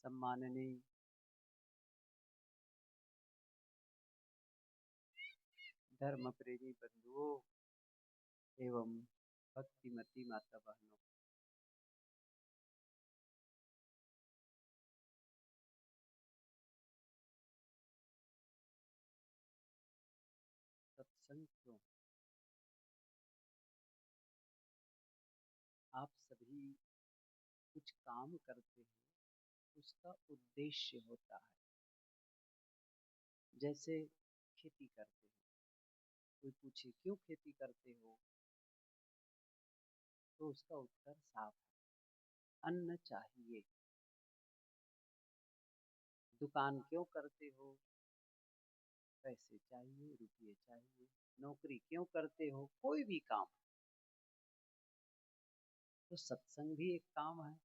सम्माननीय धर्म प्रेमी बंधुओं एवं भक्तिमती माता बहनों, सत्संग क्यों? आप सभी कुछ काम करते हो, उसका उद्देश्य होता है। जैसे खेती करते हो, कोई पूछे क्यों खेती करते हो, तो उसका उत्तर साफ है, अन्न चाहिए। दुकान क्यों करते हो, पैसे चाहिए, रुपये चाहिए। नौकरी क्यों करते हो, कोई भी काम, तो सत्संग भी एक काम है।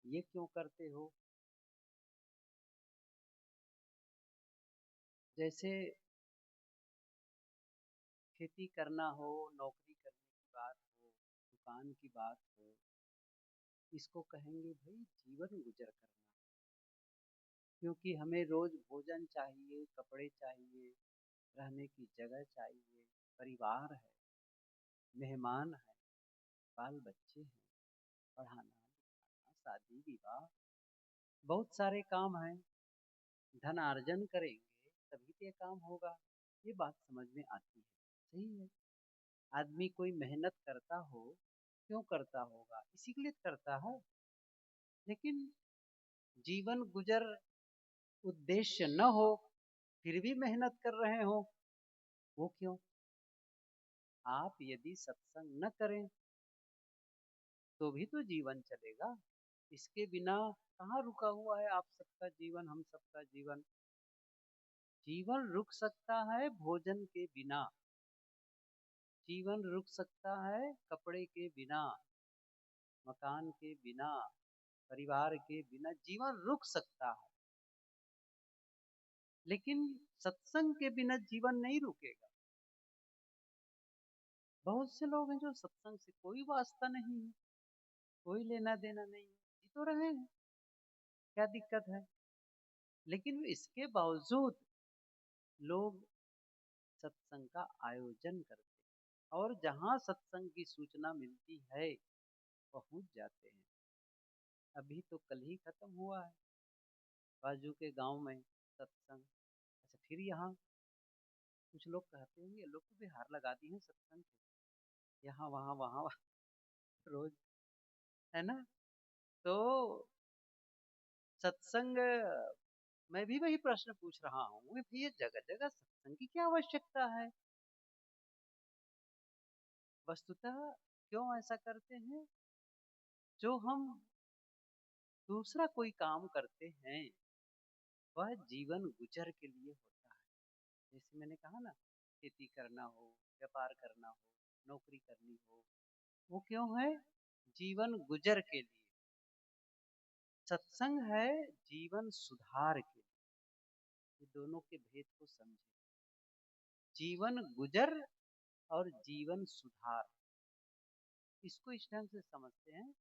ये क्यों करते हो? जैसे खेती करना हो, नौकरी करने की बात हो, दुकान की बात हो, इसको कहेंगे भाई जीवन गुजर करना। क्योंकि हमें रोज भोजन चाहिए, कपड़े चाहिए, रहने की जगह चाहिए, परिवार है, मेहमान है, बाल बच्चे हैं, पढ़ाना लिखाना, शादी विवाह, बहुत सारे काम हैं। धन अर्जन करेंगे तभी तो ये काम होगा। ये बात समझ में आती है, सही है। आदमी कोई मेहनत करता हो, क्यों करता होगा? इसी के लिए करता है। लेकिन जीवन गुजर उद्देश्य न हो, फिर भी मेहनत कर रहे हो, वो क्यों? आप यदि सत्संग न करें तो भी तो जीवन चलेगा। इसके बिना कहाँ रुका हुआ है आप सबका जीवन, हम सबका जीवन? जीवन रुक सकता है भोजन के बिना, जीवन रुक सकता है कपड़े के बिना, मकान के बिना, परिवार के बिना जीवन रुक सकता है। लेकिन सत्संग के बिना जीवन नहीं रुकेगा। बहुत से लोग हैं जो सत्संग से कोई वास्ता नहीं है, कोई लेना देना नहीं है, जी तो रहे हैं, क्या दिक्कत है? लेकिन इसके बावजूद लोग सत्संग का आयोजन करते हैं और जहाँ सत्संग की सूचना मिलती है पहुंच जाते हैं। अभी तो कल ही खत्म हुआ है बाजू के गांव में सत्संग। अच्छा, फिर यहाँ कुछ लोग कहते हैं ये लोग तो बिहार लगा दी है सत्संग के, यहाँ वहाँ वहाँ रोज, है ना? तो सत्संग, मैं भी वही प्रश्न पूछ रहा हूँ, भैया जगह जगह सत्संग की क्या आवश्यकता है? वस्तुतः क्यों ऐसा करते हैं? जो हम दूसरा कोई काम करते हैं वह जीवन गुजर के लिए होता है। जैसे मैंने कहा ना, खेती करना हो, व्यापार करना हो, नौकरी करनी हो, वो क्यों है? जीवन गुजर के लिए। सत्संग है जीवन सुधार के लिए। ये दोनों के भेद को समझे। जीवन गुजर और जीवन सुधार, इसको इस ढंग से समझते हैं।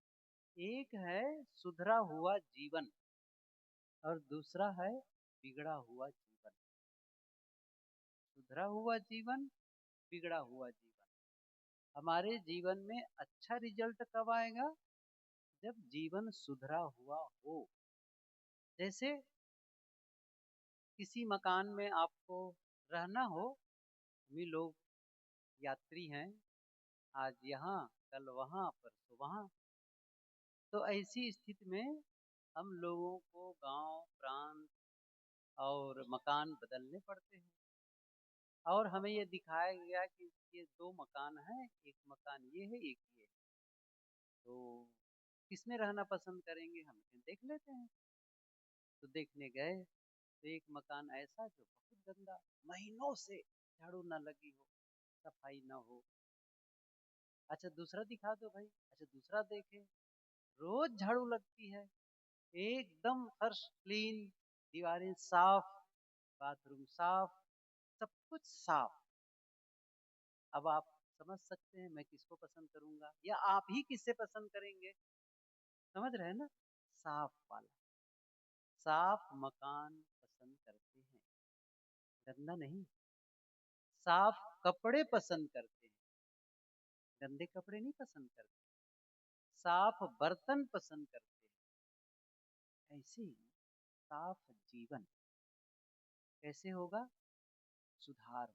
एक है सुधरा हुआ जीवन और दूसरा है बिगड़ा हुआ जीवन। सुधरा हुआ जीवन, बिगड़ा हुआ जीवन। हमारे जीवन में अच्छा रिजल्ट कब आएगा? जब जीवन सुधरा हुआ हो। जैसे किसी मकान में आपको रहना हो, भी लोग यात्री हैं, आज यहाँ कल वहाँ परसों वहाँ, तो ऐसी स्थिति में हम लोगों को गांव प्रांत और मकान बदलने पड़ते हैं। और हमें ये दिखाया गया कि ये दो मकान हैं, एक मकान ये है, एक ये है, तो किसमें रहना पसंद करेंगे? हम देख लेते हैं। तो देखने गए तो एक मकान ऐसा जो बहुत गंदा, महीनों से झाड़ू ना लगी हो, सफाई ना हो। अच्छा दूसरा दिखा दो भाई। अच्छा दूसरा देखे, रोज झाड़ू लगती है, एकदम फर्श क्लीन, दीवारें साफ, बाथरूम साफ, सब कुछ साफ। अब आप समझ सकते हैं मैं किसको पसंद करूंगा, या आप ही किससे पसंद करेंगे? समझ रहे हैं ना? साफ वाला। साफ मकान पसंद करते हैं, गंदा नहीं। साफ कपड़े पसंद करते हैं, गंदे कपड़े नहीं पसंद करते। साफ बर्तन पसंद करते हैं। ऐसे ही साफ जीवन कैसे होगा? सुधार हो,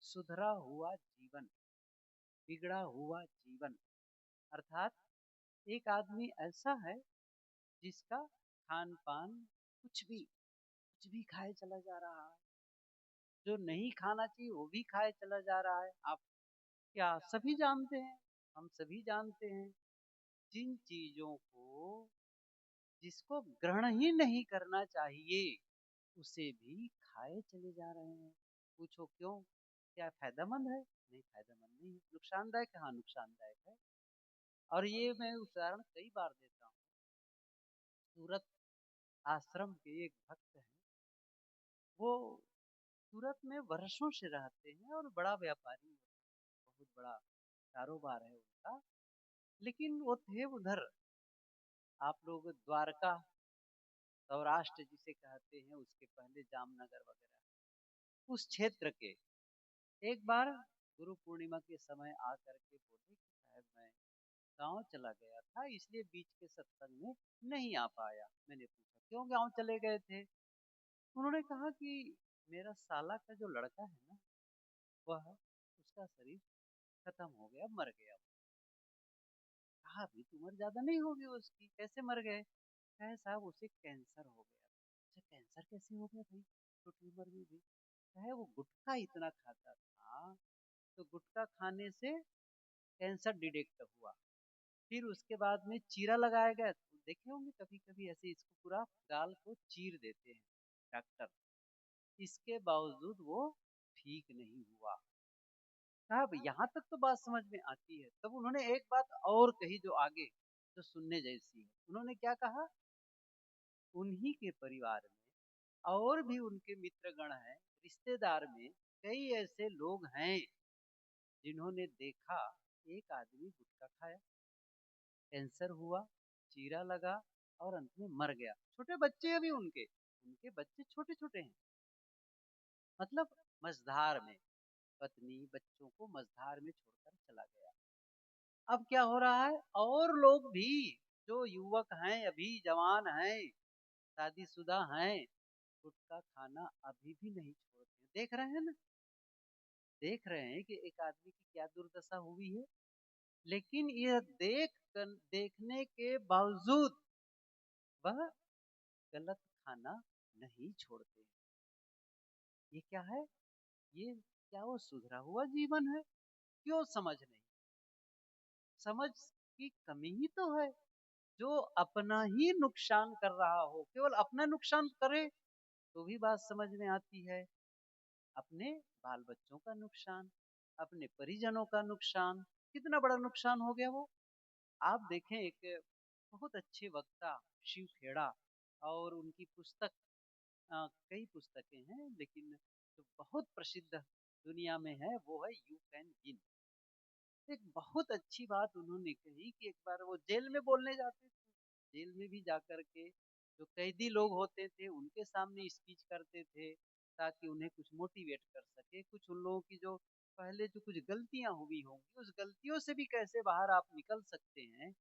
सुधरा हुआ जीवन, बिगड़ा हुआ जीवन। अर्थात एक आदमी ऐसा है जिसका खान पान कुछ भी खाए चला जा रहा है, जो नहीं खाना चाहिए वो भी खाए चला जा रहा है। आप क्या सभी जानते हैं, हम सभी जानते हैं, जिन चीजों को जिसको ग्रहण ही नहीं करना चाहिए उसे भी खाए चले जा रहे हैं। पूछो क्यों? क्या फायदेमंद है? नहीं, फायदेमंद नहीं है। नुकसानदायक है? हाँ, नुकसानदायक है। और ये मैं उदाहरण कई बार देता हूँ। सूरत आश्रम के एक भक्त हैं, वो सूरत में वर्षों से रहते हैं और बड़ा व्यापारी हैं, बहुत बड़ा कारोबार है उनका। लेकिन वो थे उधर, आप लोग द्वारका, सौराष्ट्र जिसे कहते हैं, उसके पहले जामनगर वगैरह उस क्षेत्र के। एक बार गुरु पूर्णिमा के समय आकर के बोले कि साहब मैं गांव चला गया था, इसलिए बीच के सत्संग में नहीं आ पाया। मैंने पूछा क्यों गांव चले गए थे? उन्होंने कहा कि मेरा साला का जो लड़का है ना, वह उसका शरीर खत्म हो गया, मर गया। कहा अभी तो उम्र ज्यादा नहीं होगी उसकी, कैसे मर गए? कहे साहब उसे कैंसर हो गया। अच्छा, कैंसर कैसे हो गया भाई छोटी उम्र में भी? कहे वो गुटखा इतना खाता था, तो गुटखा खाने से कैंसर डिटेक्ट हुआ। फिर उसके बाद में चीरा लगाया गया। तो देखे होंगे कभी कभी ऐसे, इसको पूरा गाल को चीर देते हैं डॉक्टर, इसके बावजूद वो ठीक नहीं हुआ। साहब यहाँ तक तो बात समझ में आती है। तब उन्होंने एक बात और कही जो आगे, जो सुनने जैसी है। उन्होंने क्या कहा? उन्हीं के परिवार में और भी उनके मित्रगण हैं, रिश्तेदार में कई ऐसे लोग हैं जिन्होंने देखा एक आदमी गुटखा खाया, कैंसर हुआ, चीरा लगा और अंत में मर गया। छोटे बच्चे अभी उनके उनके बच्चे छोटे छोटे हैं, मतलब मझधार में, पत्नी बच्चों को मझधार में छोड़कर चला गया। अब क्या हो रहा है? और लोग भी जो युवक हैं, अभी जवान हैं, शादीशुदा हैं, गुटखा खाना अभी भी नहीं छोड़ते। देख रहे हैं ना, देख रहे हैं कि एक आदमी की क्या दुर्दशा हुई है। लेकिन यह देखने के बावजूद वह गलत खाना नहीं छोड़ते हैं। ये क्या है? ये क्या वो सुधरा हुआ जीवन है? क्यों समझ नहीं? समझ की कमी ही तो है। जो अपना ही नुकसान कर रहा हो, केवल अपना नुकसान करे तो भी बात समझ में आती है। अपने बाल बच्चों का नुकसान, अपने परिजनों का नुकसान, कितना बड़ा नुकसान हो गया वो। आप देखें, एक बहुत अच्छे वक्ता शिव खेड़ा, और उनकी पुस्तक, कई पुस्तकें हैं, लेकिन जो बहुत प्रसिद्ध दुनिया में है वो है यू कैन विन। एक बहुत अच्छी बात उन्होंने कही कि एक बार वो जेल में बोलने जाते थे, जेल में भी जाकर के जो कैदी लोग होते थे उनके सामने स्पीच करते थे, ताकि उन्हें कुछ मोटिवेट कर सके, कुछ उन लोगों की जो पहले जो कुछ गलतियां हुई होंगी उस गलतियों से भी कैसे बाहर आप निकल सकते हैं।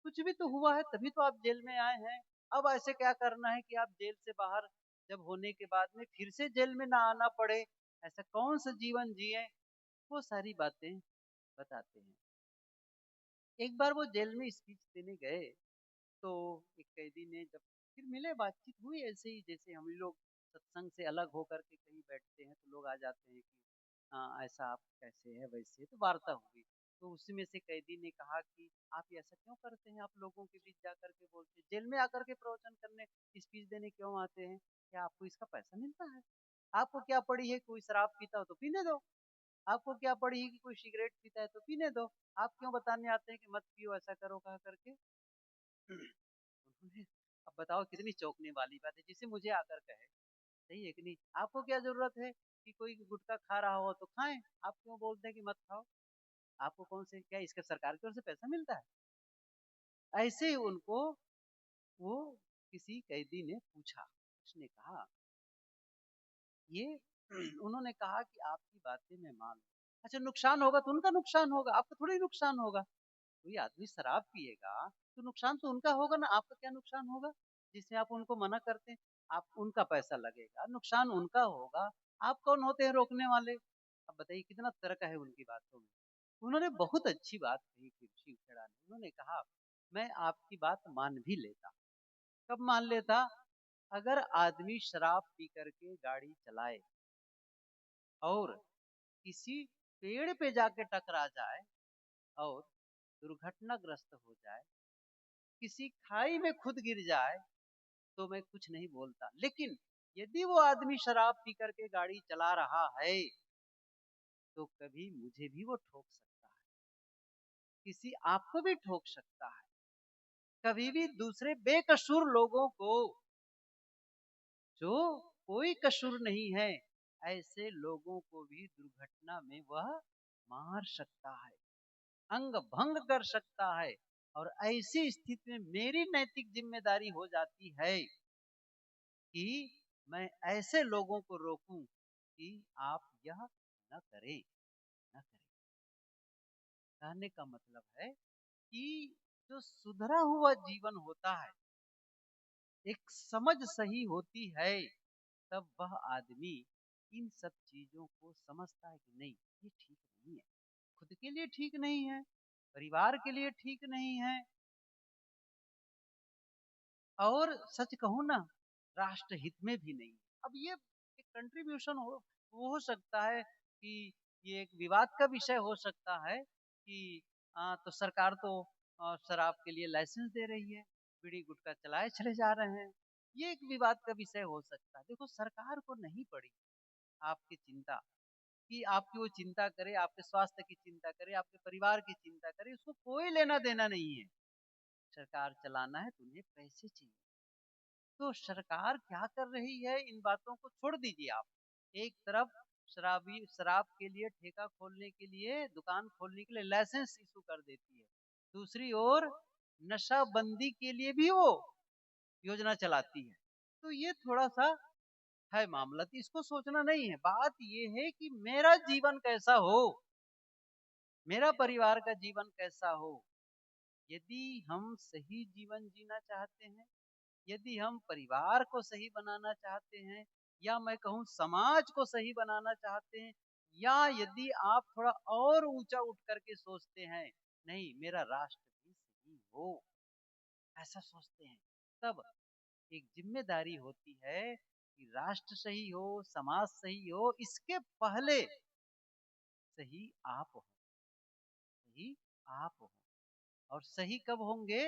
कुछ भी तो हुआ है तभी तो आप जेल में आए हैं। अब ऐसे क्या करना है कि आप जेल से बाहर जब होने के बाद में फिर से जेल में ना आना पड़े, ऐसा कौन सा जीवन जिए, वो सारी बातें बताते हैं। एक बार वो जेल में स्पीच देने गए, तो एक कैदी ने जब फिर मिले, बातचीत हुई ऐसे ही जैसे हम लोग सत्संग से अलग होकर के कहीं बैठते हैं तो लोग आ जाते हैं कि हाँ ऐसा आप कैसे है वैसे है, तो वार्ता हुई। तो उसी में से कैदी ने कहा कि आप ये ऐसा क्यों करते हैं, आप लोगों के बीच जाकर के बोलते हैं, जेल में आकर के प्रवचन करने, स्पीच देने क्यों आते हैं? क्या आपको इसका पैसा मिलता है? आपको क्या पड़ी है, कोई शराब पीता हो तो पीने दो, आपको क्या पड़ी है कि कोई सिगरेट पीता है तो पीने दो, आप क्यों बताने आते हैं कि मत पियो, ऐसा करो कहा करके। उन्होंने, अब बताओ कितनी चौंकने वाली बात है, जिसे मुझे आकर कहे, सही है कि नहीं? आपको क्या जरूरत है कि कोई गुटखा खा रहा हो तो खाएं, आप क्यों बोलते हैं कि मत खाओ? आपको कौन से, क्या इसके सरकार की ओर से पैसा मिलता है? ऐसे ही उनको वो किसी कैदी ने पूछा, उसने कहा ये उन्होंने कहा कि आपकी बातें मैं मान लूं, अच्छा नुकसान होगा तो उनका नुकसान होगा, आपका थोड़ी नुकसान होगा। कोई आदमी शराब पिएगा तो नुकसान तो उनका होगा ना, आपका क्या नुकसान होगा? जिसमें आप उनको मना करते हैं, आप उनका पैसा लगेगा, नुकसान उनका होगा, आप कौन होते हैं रोकने वाले? अब बताइए कितना तर्क है उनकी बातों में। उन्होंने बहुत अच्छी बात कही फिर शिव खेड़ा ने, उन्होंने कहा मैं आपकी बात मान भी लेता। कब मान लेता? अगर आदमी शराब पी करके गाड़ी चलाए और किसी पेड़ पे जाके टकरा जाए और दुर्घटनाग्रस्त हो जाए, किसी खाई में खुद गिर जाए, तो मैं कुछ नहीं बोलता। लेकिन यदि वो आदमी शराब पी करके गाड़ी चला रहा है तो कभी मुझे भी वो ठोक सकता है, किसी आपको भी ठोक सकता है, कभी भी दूसरे बेकसूर लोगों को जो कोई कसूर नहीं है, ऐसे लोगों को भी दुर्घटना में वह मार सकता है, अंग भंग कर सकता है। और ऐसी स्थिति में मेरी नैतिक जिम्मेदारी हो जाती है कि मैं ऐसे लोगों को रोकूं कि आप यह न करें, न करें। कहने का मतलब है कि जो सुधरा हुआ जीवन होता है, एक समझ सही होती है, तब वह आदमी इन सब चीजों को समझता है कि नहीं ये ठीक नहीं है, खुद के लिए ठीक नहीं है, परिवार के लिए ठीक नहीं है, और सच कहूं ना राष्ट्र हित में भी नहीं। अब ये एक कंट्रीब्यूशन वो हो सकता है कि ये एक विवाद का विषय हो सकता है कि तो सरकार तो शराब के लिए लाइसेंस दे रही है, बीड़ी गुटखा चलाए चले जा रहे हैं, ये एक विवाद का विषय हो सकता है। देखो सरकार को नहीं पड़ी आपकी चिंता कि आपकी वो चिंता करे, आपके स्वास्थ्य की चिंता करे, आपके परिवार की चिंता करे, उसको कोई लेना देना नहीं है। सरकार चलाना है तो उन्हें पैसे चाहिए। तो सरकार क्या कर रही है इन बातों को छोड़ दीजिए आप। एक तरफ शराब के लिए ठेका खोलने के लिए, दुकान खोलने के लिए लाइसेंस इशू कर देती है, दूसरी ओर नशाबंदी के लिए भी वो योजना चलाती है। तो ये थोड़ा सा है मामला, तो इसको सोचना नहीं है। बात ये है कि मेरा जीवन कैसा हो, मेरा परिवार का जीवन कैसा हो। यदि हम सही जीवन जीना चाहते हैं, यदि हम परिवार को सही बनाना चाहते हैं, या मैं कहूँ समाज को सही बनाना चाहते हैं, या यदि आप थोड़ा और ऊंचा उठ करके सोचते हैं नहीं मेरा राष्ट्र भी सही हो, ऐसा सोचते हैं, तब एक जिम्मेदारी होती है कि राष्ट्र सही हो, समाज सही हो, इसके पहले सही आप हो, सही आप हो। और सही कब होंगे?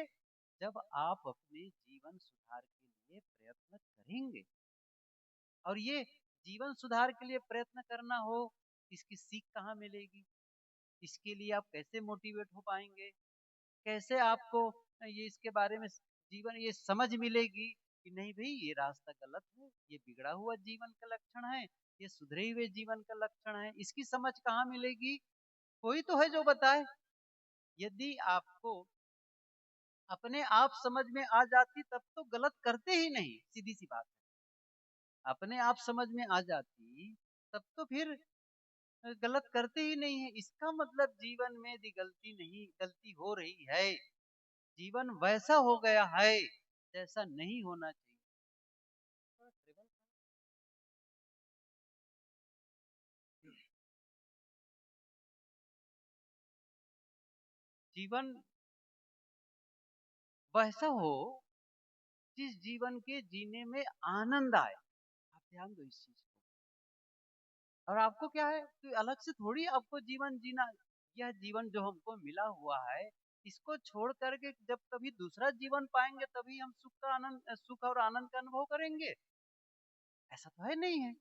जब आप अपने जीवन सुधार के लिए प्रयत्न करेंगे। और ये जीवन सुधार के लिए प्रयत्न करना हो, इसकी सीख कहाँ मिलेगी? इसके लिए आप कैसे मोटिवेट हो पाएंगे? कैसे आपको ये इसके बारे में जीवन ये समझ मिलेगी कि नहीं भाई ये रास्ता गलत है, ये बिगड़ा हुआ जीवन का लक्षण है, ये सुधरे हुए जीवन का लक्षण है। इसकी समझ कहाँ मिलेगी? कोई तो है जो बताए। यदि आपको अपने आप समझ में आ जाती तब तो गलत करते ही नहीं, सीधी सी बात है। अपने आप समझ में आ जाती तब तो फिर गलत करते ही नहीं है। इसका मतलब जीवन में यदि गलती नहीं, गलती हो रही है, जीवन वैसा हो गया है जैसा नहीं होना चाहिए। जीवन वैसा हो जिस जीवन के जीने में आनंद आए। आप ध्यान दो इस चीज को। और आपको क्या है कि अलग से थोड़ी आपको जीवन जीना, यह जीवन जो हमको मिला हुआ है इसको छोड़ करके जब कभी दूसरा जीवन पाएंगे तभी हम सुख का आनंद, सुख और आनंद का अनुभव करेंगे। ऐसा तो है नहीं है।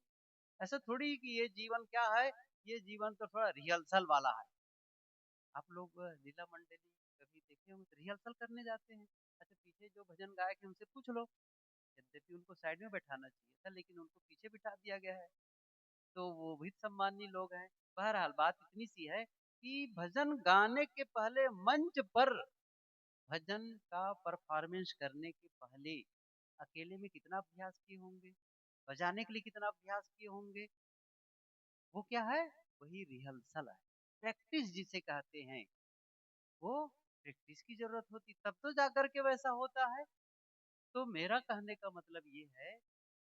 ऐसा थोड़ी कि ये जीवन क्या है, ये जीवन तो थोड़ा रिहर्सल वाला है। आप लोग लीला मंडली कभी देखे होंगे तो रिहर्सल करने जाते हैं। अच्छा पीछे जो भजन गायक है उनसे पूछ लो, यद्यपि उनको साइड में बैठाना चाहिए था लेकिन उनको पीछे बिठा दिया गया है, तो वो भी सम्मानीय लोग हैं। बहरहाल बात इतनी सी है कि भजन गाने के पहले, मंच पर भजन का परफॉर्मेंस करने के पहले अकेले में कितना अभ्यास किए होंगे, बजाने के लिए कितना अभ्यास किए होंगे। वो क्या है, वही रिहर्सल है, प्रैक्टिस जिसे कहते हैं। वो प्रैक्टिस की जरूरत होती, तब तो जाकर के वैसा होता है। तो मेरा कहने का मतलब ये है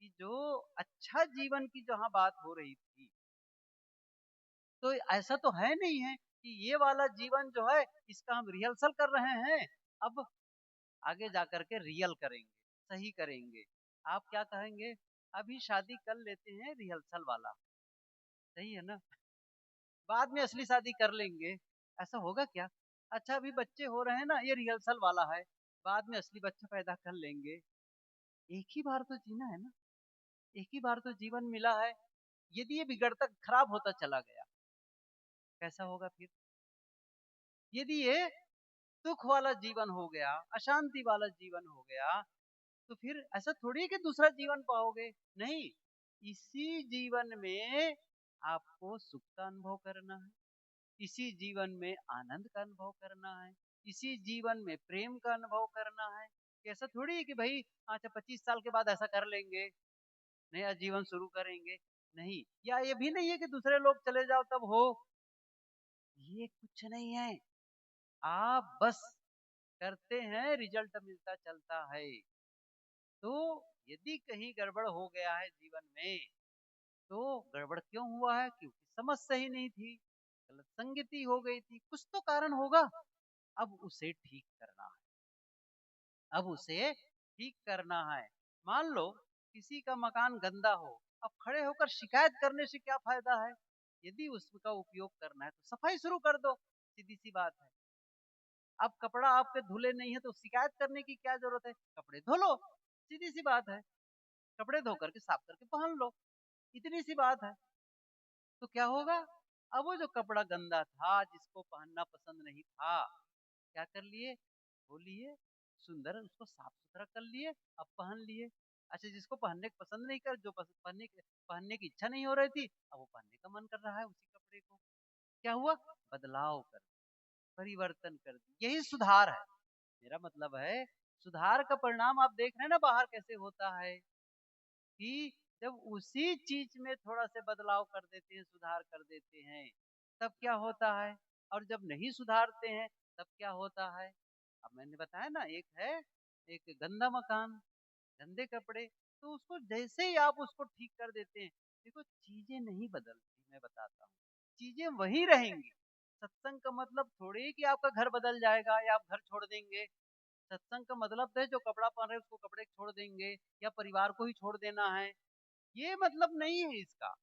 कि जो अच्छा जीवन की जहाँ बात हो रही थी, तो ऐसा तो है नहीं है कि ये वाला जीवन जो है इसका हम रिहर्सल कर रहे हैं, अब आगे जाकर के रियल करेंगे, सही करेंगे। आप क्या कहेंगे, अभी शादी कर लेते हैं रिहर्सल वाला, सही है ना, बाद में असली शादी कर लेंगे, ऐसा होगा क्या? अच्छा अभी बच्चे हो रहे हैं ना, ये रिहर्सल वाला है, बाद में असली बच्चा पैदा कर लेंगे। एक ही बार तो जीना है ना, एक ही बार तो जीवन मिला है। यदि ये बिगड़ता खराब होता चला गया, कैसा होगा फिर? यदि ये सुख वाला जीवन हो गया, अशांति वाला जीवन हो गया, तो फिर ऐसा थोड़ी है कि दूसरा जीवन पाओगे। नहीं, इसी जीवन में आपको सुख का अनुभव करना है, इसी जीवन में आनंद का अनुभव करना है, इसी जीवन में प्रेम का अनुभव करना है। ऐसा थोड़ी है कि भाई अच्छा 25 साल के बाद ऐसा कर लेंगे, नया जीवन शुरू करेंगे। नहीं, या ये भी नहीं है कि दूसरे लोग चले जाओ तब हो, ये कुछ नहीं है। आप बस करते हैं, रिजल्ट मिलता चलता है। तो यदि कहीं गड़बड़ हो गया है जीवन में, तो गड़बड़ क्यों हुआ है? क्योंकि समझ सही नहीं थी, गलत संगति हो गई थी, कुछ तो कारण होगा। अब उसे ठीक करना है, अब उसे ठीक करना है। मान लो किसी का मकान गंदा हो, अब खड़े होकर शिकायत करने से क्या फायदा है? यदि उसका उपयोग करना है तो सफाई शुरू कर दो, सीधी सी बात है। अब कपड़ा आपके धुले नहीं है तो शिकायत करने की क्या जरूरत है? कपड़े धो लो, सीधी सी बात है। कपड़े धो करके साफ करके पहन लो, इतनी सी बात है। तो क्या होगा? अब वो जो कपड़ा गंदा था, जिसको पहनना पसंद नहीं था, क्या कर लिए? धो लिए, सुंदर उसको साफ सुथरा कर लिए, अब पहन लिए। अच्छा जिसको पहनने की पसंद नहीं कर, जो पहनने की इच्छा नहीं हो रही थी, अब वो पहनने का मन कर रहा है उसी कपड़े को। क्या हुआ? बदलाव कर, परिवर्तन कर दी, यही सुधार है। मेरा मतलब है, सुधार का परिणाम आप देख रहे हैं ना बाहर कैसे होता है, कि जब उसी चीज में थोड़ा से बदलाव कर देते हैं, सुधार कर देते हैं, तब क्या होता है। और जब नहीं सुधारते हैं तब क्या होता है। अब मैंने बताया ना, एक है, एक गंदा मकान, गंदे कपड़े, तो उसको जैसे ही आप उसको ठीक कर देते हैं, देखो चीजें नहीं बदलती, मैं बताता हूँ, चीजें वही रहेंगी। सत्संग का मतलब थोड़ी ही कि आपका घर बदल जाएगा या आप घर छोड़ देंगे। सत्संग का मतलब है जो कपड़ा पहन रहे हैं उसको कपड़े छोड़ देंगे, या परिवार को ही छोड़ देना है, ये मतलब नहीं है इसका।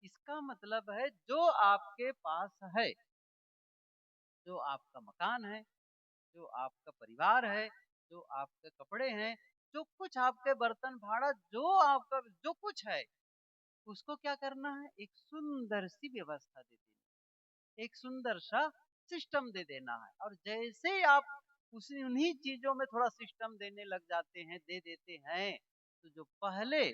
इसका मतलब है जो आपके पास है, जो आपका मकान है, जो आपका परिवार है, जो आपके कपड़े हैं, जो कुछ आपके बर्तन भाड़ा, जो आपका जो कुछ है, उसको क्या करना है? एक सुंदर सी व्यवस्था दे देनी, एक सुंदर सा सिस्टम दे देना है। और जैसे ही आप उसी उन्हीं चीजों में थोड़ा सिस्टम देने लग जाते हैं, दे देते हैं, तो जो पहले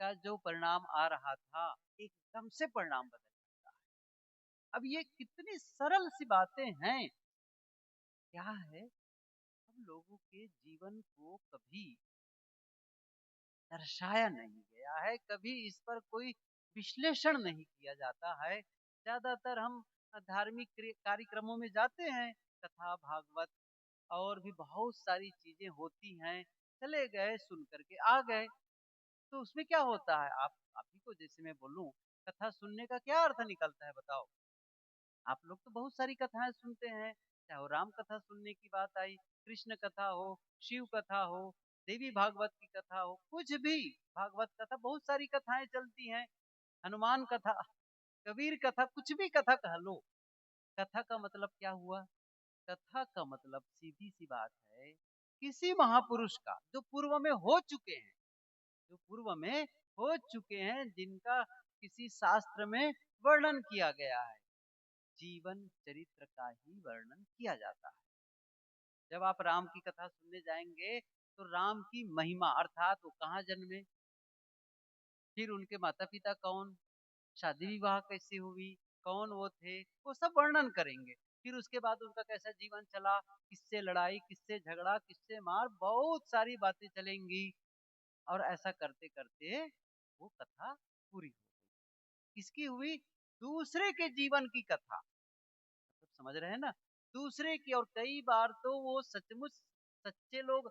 का जो परिणाम आ रहा था, एकदम से परिणाम बदल जाता है। अब ये कितनी सरल सी बातें हैं। क्या है, हम लोगों के जीवन को कभी दर्शाया नहीं गया है, कभी इस पर कोई विश्लेषण नहीं किया जाता है। ज्यादातर हम धार्मिक कार्यक्रमों में जाते हैं, कथा भागवत और भी बहुत सारी चीजें होती हैं, चले गए, सुन करके आ गए। तो उसमें क्या होता है, आप ही को जैसे मैं बोलूं, कथा सुनने का क्या अर्थ निकलता है बताओ? आप लोग तो बहुत सारी कथाएं सुनते हैं, चाहे वो राम कथा सुनने की बात आई, कृष्ण कथा हो, शिव कथा हो, देवी भागवत की कथा हो, कुछ भी, भागवत कथा, बहुत सारी कथाएं चलती हैं, हनुमान कथा, कबीर कथा, कुछ भी कथा कह लो। कथा का मतलब क्या हुआ? कथा का मतलब सीधी सी बात है, किसी महापुरुष का जो पूर्व में हो चुके हैं, जो पूर्व में हो चुके हैं, जिनका किसी शास्त्र में वर्णन किया गया है, जीवन चरित्र का ही वर्णन किया जाता है। जब आप राम की कथा सुनने जाएंगे, तो राम की महिमा अर्थात वो कहाँ जन्मे, फिर उनके माता पिता कौन, शादी विवाह कैसे हुई, कौन वो थे, वो सब वर्णन करेंगे। फिर उसके बाद उनका कैसा जीवन चला, किससे लड़ाई, किससे झगड़ा, किससे मार, बहुत सारी बातें चलेंगी। और ऐसा करते करते वो कथा पूरी हो गई। किसकी हुई? दूसरे के जीवन की कथा। मतलब समझ रहे हैं ना, दूसरे की। और कई बार तो वो सचमुच सच्चे लोग,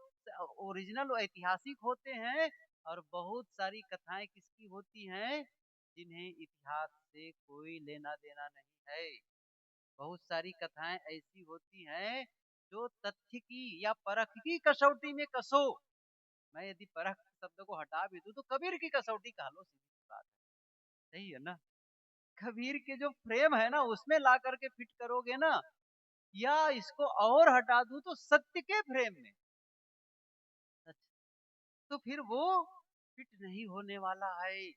ओरिजिनल ऐतिहासिक होते हैं। और बहुत सारी कथाएं किसकी होती हैं? जिन्हें इतिहास से कोई लेना देना नहीं है। बहुत सारी कथाएं ऐसी होती हैं जो तथ्य की या परख की कसौटी में कसो। मैं यदि परख शब्द को हटा भी दूं तो कबीर की कसौटी कह लो, सीधी सी बात है। सही है ना? कबीर के जो फ्रेम है ना उसमें ला करके फिट करोगे ना, या इसको और हटा दूं तो सत्य के फ्रेम में, तो फिर वो फिट नहीं होने वाला है।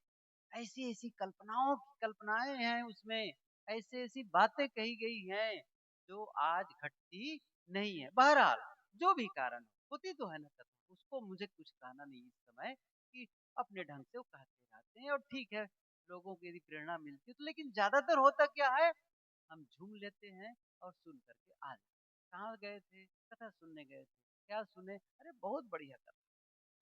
ऐसी ऐसी कल्पनाओं की कल्पनाएं हैं उसमें, ऐसी ऐसी बातें कही गई हैं जो आज घटती नहीं है। बहरहाल जो भी कारण होती तो है ना कथा, उसको मुझे कुछ कहना नहीं इस समय, कि अपने ढंग से वो कहते रहते हैं और ठीक है, लोगों की यदि प्रेरणा मिलती है तो। लेकिन ज्यादातर होता क्या है, हम झूम लेते हैं और सुन करके आ जाते। कहाँ गए थे? कथा सुनने गए थे। क्या सुने? अरे बहुत बढ़िया कथा,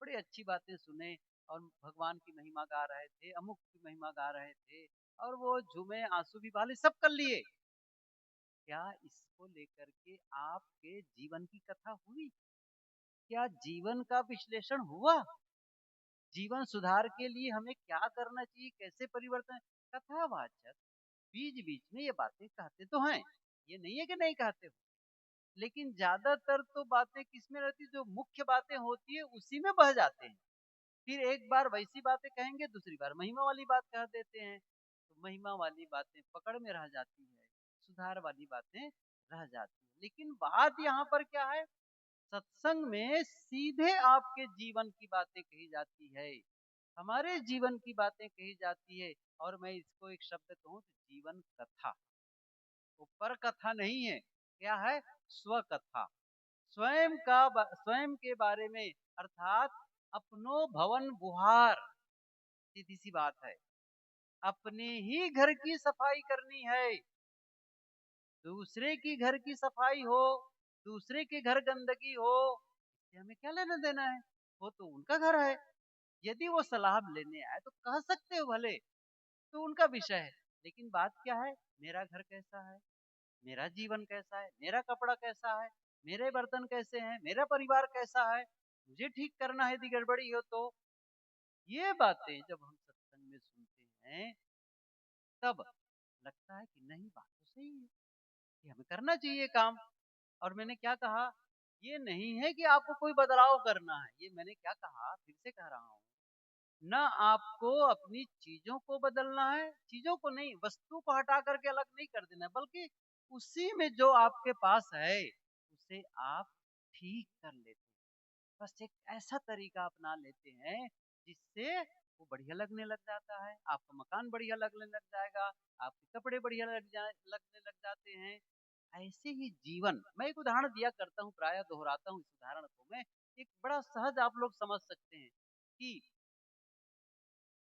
बड़ी अच्छी बातें सुने, और भगवान की महिमा गा रहे थे, अमुक की महिमा गा रहे थे, और वो झूमे, आंसू भी बहाले, सब कर लिए। क्या इसको लेकर के आपके जीवन की कथा हुई? क्या जीवन का विश्लेषण हुआ? जीवन सुधार के लिए हमें क्या करना चाहिए, कैसे परिवर्तन? कथावाचक बीच बीच में ये बातें कहते तो हैं, ये नहीं है कि नहीं कहते हो, लेकिन ज्यादातर तो बातें किसमें रहती, जो मुख्य बातें होती है उसी में बह जाते हैं। फिर एक बार वैसी बातें कहेंगे, दूसरी बार महिमा वाली बात कह देते हैं, तो महिमा वाली बातें पकड़ में रह जाती है, सुधार वाली बातें रह जाती है। लेकिन बात यहाँ पर क्या है, सत्संग में सीधे आपके जीवन की बातें कही जाती है, हमारे जीवन की बातें कही जाती है। और मैं इसको एक शब्द कहूँ तो जीवन कथा, ऊपर कथा नहीं है। क्या है? स्व कथा। स्वयं के बारे में, अर्थात अपनो भवन बुहार। सीधी सी बात है, अपने ही घर की सफाई करनी है। दूसरे की घर की सफाई हो, दूसरे के घर गंदगी हो, इससे हमें क्या लेना देना है? वो तो उनका घर है। यदि वो सलाह लेने आए तो कह सकते हो भले, तो उनका विषय है। लेकिन बात क्या है, मेरा घर कैसा है, मेरा जीवन कैसा है, मेरा कपड़ा कैसा है, मेरे बर्तन कैसे हैं, मेरा परिवार कैसा है, मुझे ठीक करना है यदि गड़बड़ी हो तो। ये बातें जब हम सत्संग में सुनते हैं तब लगता है कि नहीं, बात तो सही है, कि हमें करना चाहिए काम। और मैंने क्या कहा, ये नहीं है कि आपको कोई बदलाव करना है, ये मैंने क्या कहा, फिर से कह रहा हूँ, ना आपको अपनी चीजों को बदलना है, चीजों को नहीं, वस्तु को हटा करके अलग नहीं कर देना है, बल्कि उसी में जो आपके पास है उसे आप ठीक कर लेते हैं। बस एक ऐसा तरीका अपना लेते हैं जिससे वो बढ़िया लगने लग जाता है, आपका मकान बढ़िया लगने लग जाएगा, आपके कपड़े बढ़िया लगने लग जाते हैं। ऐसे ही जीवन, मैं एक उदाहरण दिया करता हूँ, प्राय दोहराता हूँ इस उदाहरण को मैं, एक बड़ा सहज आप लोग समझ सकते हैं कि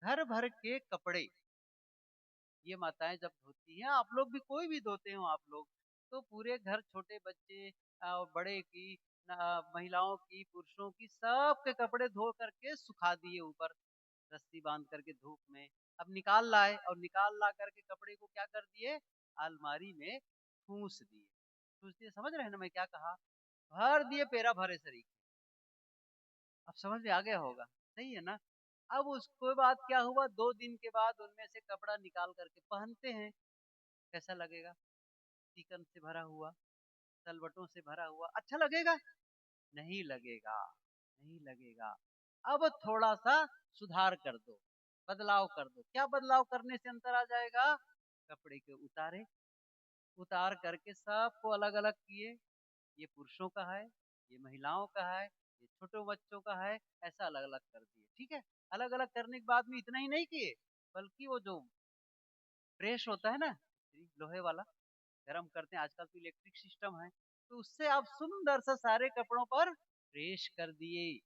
घर भर के कपड़े ये माताएं जब धोती हैं, आप लोग भी, कोई भी धोते हो आप लोग, तो पूरे घर, छोटे बच्चे, बड़े की, महिलाओं की, पुरुषों की, सबके कपड़े धो करके सुखा दिए ऊपर, रस्सी बांध करके धूप में। अब निकाल लाए, और निकाल ला करके कपड़े को क्या कर दिए, अलमारी में ठूस दिए। ठूस दिए, समझ रहे हैं ना मैं क्या कहा? भर दिए पेरा भरे शरीर। अब समझ में आ गया होगा, सही है ना? अब उसके बाद क्या हुआ, 2 दिन के बाद उनमें से कपड़ा निकाल करके पहनते हैं, कैसा लगेगा? चिकन से भरा हुआ, तलवटों से भरा हुआ, अच्छा लगेगा? नहीं लगेगा, नहीं लगेगा। अब थोड़ा सा सुधार कर दो, बदलाव कर दो। क्या बदलाव करने से अंतर आ जाएगा? कपड़े के उतारे, उतार करके सबको अलग अलग किए, ये पुरुषों का है, ये महिलाओं का है, ये छोटे बच्चों का है, ऐसा अलग अलग कर दिए। ठीक है, अलग अलग करने के बाद में इतना ही नहीं किए, बल्कि वो जो प्रेस होता है ना, लोहे वाला, गरम करते हैं, आजकल तो इलेक्ट्रिक सिस्टम है, तो उससे आप सुंदर सा सारे कपड़ों पर प्रेस कर दिए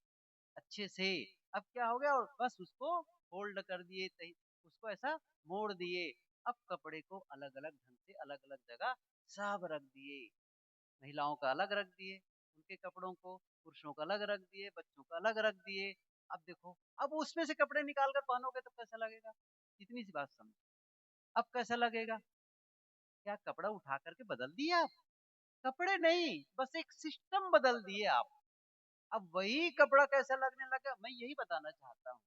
अच्छे से। अब क्या हो गया, और बस उसको फोल्ड कर दिए, उसको ऐसा मोड़ दिए। अब कपड़े को अलग अलग ढंग से अलग अलग जगह सब रख दिए, महिलाओं का अलग रख दिए उनके कपड़ों को, पुरुषों का अलग रख दिए, बच्चों का अलग रख दिए। अब देखो, अब उसमें से कपड़े निकाल कर पहनोगे तो कैसा लगेगा? इतनी सी बात समझो। अब कैसा लगेगा? क्या कपड़ा उठा करके बदल दिए आप? कपड़े नहीं, बस एक सिस्टम बदल दिए आप। अब वही कपड़ा कैसा लगने लगा, मैं यही बताना चाहता हूँ।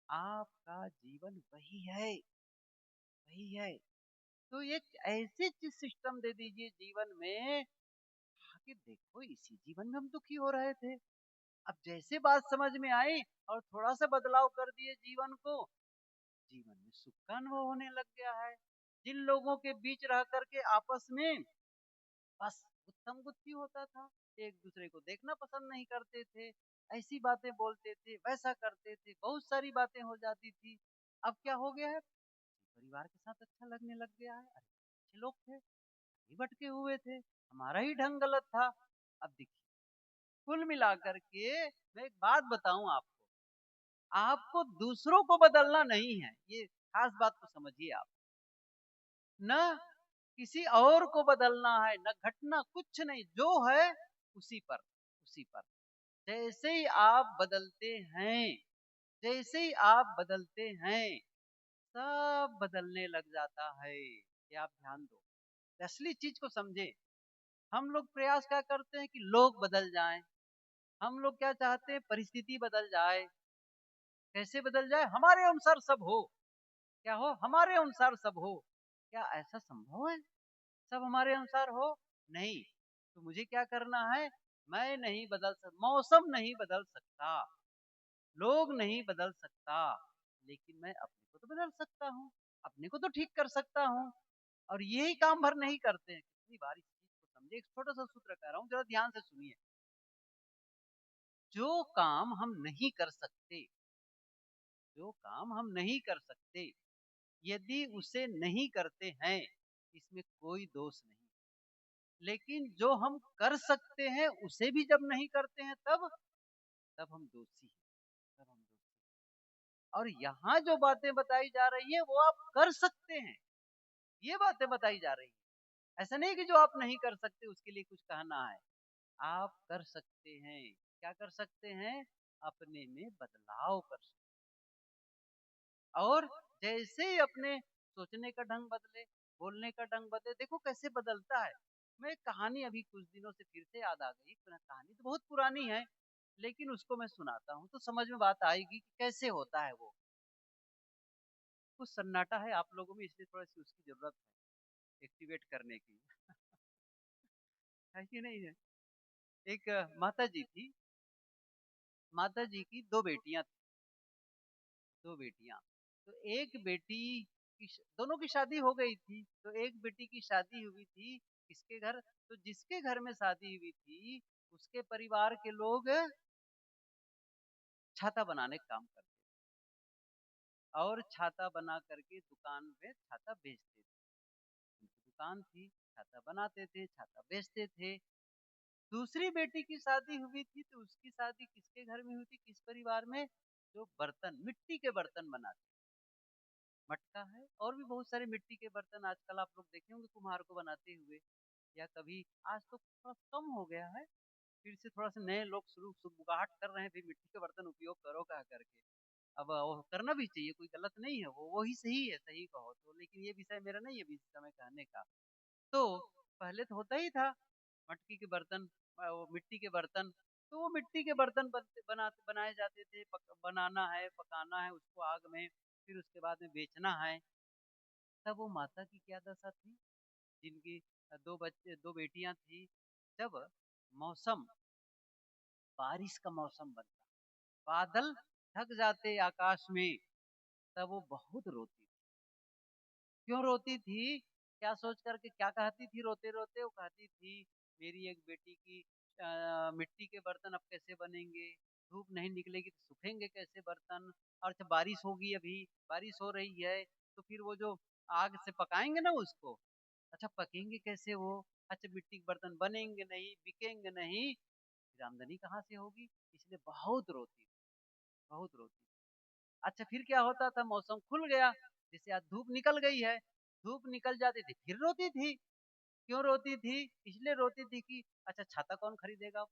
आपका जीवन वही है, वही है। तो एक ऐसी चीज सिस्टम दे दीजिए जीवन में, कि देखो इसी जीवन में हम दुखी हो रहे थे, अब जैसे बात समझ में आई और थोड़ा सा बदलाव कर दिए जीवन को, जीवन में सुख का अनुभव होने लग गया है। जिन लोगों के बीच रह करके आपस में बस उत्तम गुत्थी होता था, एक दूसरे को देखना पसंद नहीं करते थे, ऐसी बातें बोलते थे, वैसा करते थे, बहुत सारी बातें हो जाती थी। अब क्या हो गया है? परिवार के साथ अच्छा लगने लग गया है। अरे अच्छे लोग थे, ही भटके हुए थे, हमारा ही ढंग गलत था। अब देखिए, कुल मिलाकर के मैं एक बात बताऊं आपको, आपको दूसरों को बदलना नहीं है, ये खास बात को समझिए आप। न किसी और को बदलना है, न घटना, कुछ नहीं, जो है उसी पर, उसी पर। जैसे ही आप बदलते हैं, जैसे ही आप बदलते हैं, सब बदलने लग जाता है। ये आप ध्यान दो, असली चीज को समझे। हम लोग प्रयास क्या करते हैं कि लोग बदल जाएं, हम लोग क्या चाहते हैं, परिस्थिति बदल जाए। कैसे बदल जाए? हमारे अनुसार सब हो। क्या हो? हमारे अनुसार सब हो। क्या ऐसा संभव है सब हमारे अनुसार हो? नहीं। तो मुझे क्या करना है? मैं नहीं बदल सकता, मौसम नहीं बदल सकता, लोग नहीं बदल सकता, लेकिन मैं अपने को तो बदल सकता हूँ, अपने को तो ठीक कर सकता हूँ। और यही काम भर नहीं करते हैं। कितनी बार इस चीज को समझे, एक छोटा सा सूत्र कह रहा हूँ, जरा ध्यान से सुनिए। जो काम हम नहीं कर सकते, जो काम हम नहीं कर सकते, यदि उसे नहीं करते हैं, इसमें कोई दोष नहीं। लेकिन जो हम कर सकते हैं उसे भी जब नहीं करते हैं, तब तब हम दोषी हैं, तब हम दोषी। और यहाँ जो बातें बताई जा रही है वो आप कर सकते हैं, ये बातें बताई जा रही है। ऐसा नहीं कि जो आप नहीं कर सकते उसके लिए कुछ कहना है, आप कर सकते हैं। क्या कर सकते हैं? अपने में बदलाव कर सकते हैं। और जैसे ही अपने सोचने का ढंग बदले, बोलने का ढंग बदले, देखो कैसे बदलता है। मैं एक कहानी अभी कुछ दिनों से फिर से याद आ गई, कहानी तो बहुत पुरानी है, लेकिन उसको मैं सुनाता हूँ तो समझ में बात आएगी कि कैसे होता है वो। कुछ सन्नाटा है आप लोगों में, इसलिए थोड़ा सी उसकी जरूरत है एक्टिवेट करने की। है कि नहीं है? एक माता जी थी, माता जी की दो बेटियां थी, दो बेटियां। तो एक बेटी की दोनों की शादी हो गई थी, तो एक बेटी की शादी हुई थी किसके घर? तो जिसके घर में शादी हुई थी उसके परिवार के लोग छाता बनाने का काम करते और छाता बना करके दुकान में छाता बेचते थे। उनकी दुकान थी, छाता बनाते थे, छाता बेचते थे। दूसरी बेटी की शादी हुई थी, तो उसकी शादी किसके घर में हुई थी, किस परिवार में? जो बर्तन, मिट्टी के बर्तन बनाते, मटका है और भी बहुत सारे मिट्टी के बर्तन आजकल आप लोग देखे होंगे कुम्हार को बनाते हुए, या कभी, आज तो थोड़ा कम हो गया है, फिर से थोड़ा सा नए लोग शुरू सुगबुगाहट कर रहे हैं, भी मिट्टी के बर्तन उपयोग करो कह करके। अब वो करना भी चाहिए, कोई गलत नहीं है, वो वही सही है, सही कहो तो। लेकिन ये विषय मेरा नहीं है अभी इस समय कहने का। तो पहले तो होता ही था मटकी के बर्तन, वो मिट्टी के बर्तन। तो वो मिट्टी के बर्तन बनाए जाते थे, बनाना है, पकाना है उसको आग में, फिर उसके बाद में बेचना है। तब वो माता की क्या दशा थी, जिनकी दो बच्चे, दो बेटियां थी। जब मौसम, बारिश का मौसम बनता, बादल ढक जाते आकाश में, तब वो बहुत रोती। क्यों रोती थी? क्या सोच करके, क्या कहती थी रोते रोते? वो कहती थी, मेरी एक बेटी की मिट्टी के बर्तन अब कैसे बनेंगे, धूप नहीं निकलेगी तो सूखेंगे कैसे बर्तन, और जब बारिश होगी, अभी बारिश हो रही है, तो फिर वो जो आग से पकाएंगे ना उसको, अच्छा पकेंगे कैसे वो? अच्छा मिट्टी के बर्तन बनेंगे नहीं, बिकेंगे नहीं, फिर आमदनी कहाँ से होगी? इसलिए बहुत रोती, बहुत रोती। अच्छा फिर क्या होता था, मौसम खुल गया, जैसे आज धूप निकल गई है, धूप निकल जाती थी फिर रोती थी। क्यों रोती थी? इसलिए रोती थी कि अच्छा छाता कौन खरीदेगा?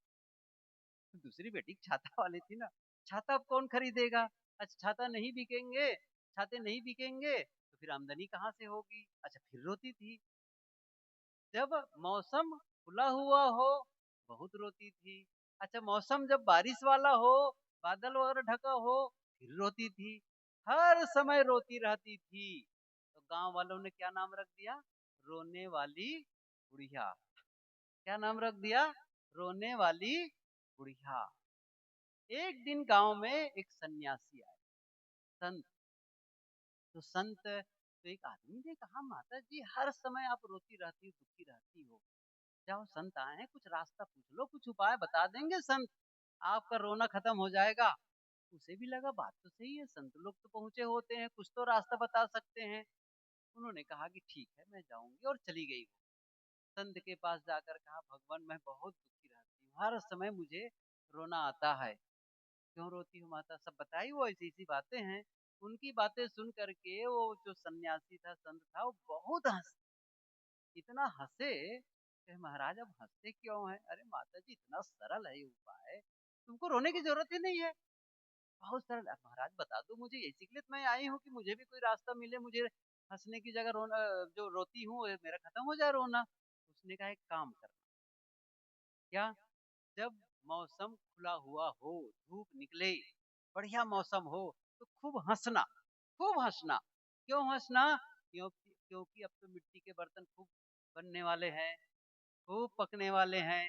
दूसरी बेटी छाता वाली थी ना, छाता अब कौन खरीदेगा? अच्छा छाता नहीं बिकेंगे, छाते नहीं बिकेंगे तो फिर आमदनी कहाँ से होगी? अच्छा फिर रोती थी। जब मौसम खुला हुआ हो बहुत रोती थी। अच्छा मौसम जब बारिश वाला हो, बादल वगैरह ढका हो, फिर रोती थी। हर समय रोती रहती थी। तो गांव वालों ने क्या नाम रख दिया? रोने वाली बुढ़िया। क्या नाम रख दिया? रोने वाली बुढ़िया। एक दिन गांव में एक सन्यासी आए, संत। तो संत तो एक आदमी ने कहा, माता जी हर समय आप रोती रहती हो, दुखी रहती हो, जाओ संत आए हैं, कुछ रास्ता पूछ लो, कुछ उपाय बता देंगे संत, आपका रोना खत्म हो जाएगा। उसे भी लगा बात तो सही है, संत लोग तो पहुंचे होते हैं, कुछ तो रास्ता बता सकते हैं। उन्होंने कहा कि ठीक है मैं जाऊंगी, और चली गई। संत के पास जाकर कहा, भगवान मैं बहुत दुखी रहती हूँ, हर समय मुझे रोना आता है। क्यों रोती हूँ माता? सब बताई, वो ऐसी ऐसी बातें हैं। उनकी बातें सुन करके वो जो सन्यासी था, संत था, वो बहुत हंस, इतना हंसे कि महाराज अब हंसते क्यों हैं? अरे माता जी इतना सरल है ये उपाय, तुमको रोने की जरूरत ही नहीं है, बहुत सरल है। महाराज बता दो मुझे, इसी के लिए तो मैं आई हूँ कि मुझे भी कोई रास्ता मिले, मुझे हंसने की जगह रोना, जो रोती हूँ मेरा खत्म हो जाए रोना। उसने कहा एक काम करना। क्या? जब मौसम खुला हुआ हो, धूप निकले, बढ़िया मौसम हो, तो खूब हंसना, खूब हंसना। क्यों हंसना? क्योंकि क्योंकि अब तो मिट्टी के बर्तन खूब बनने वाले हैं, खूब पकने वाले हैं,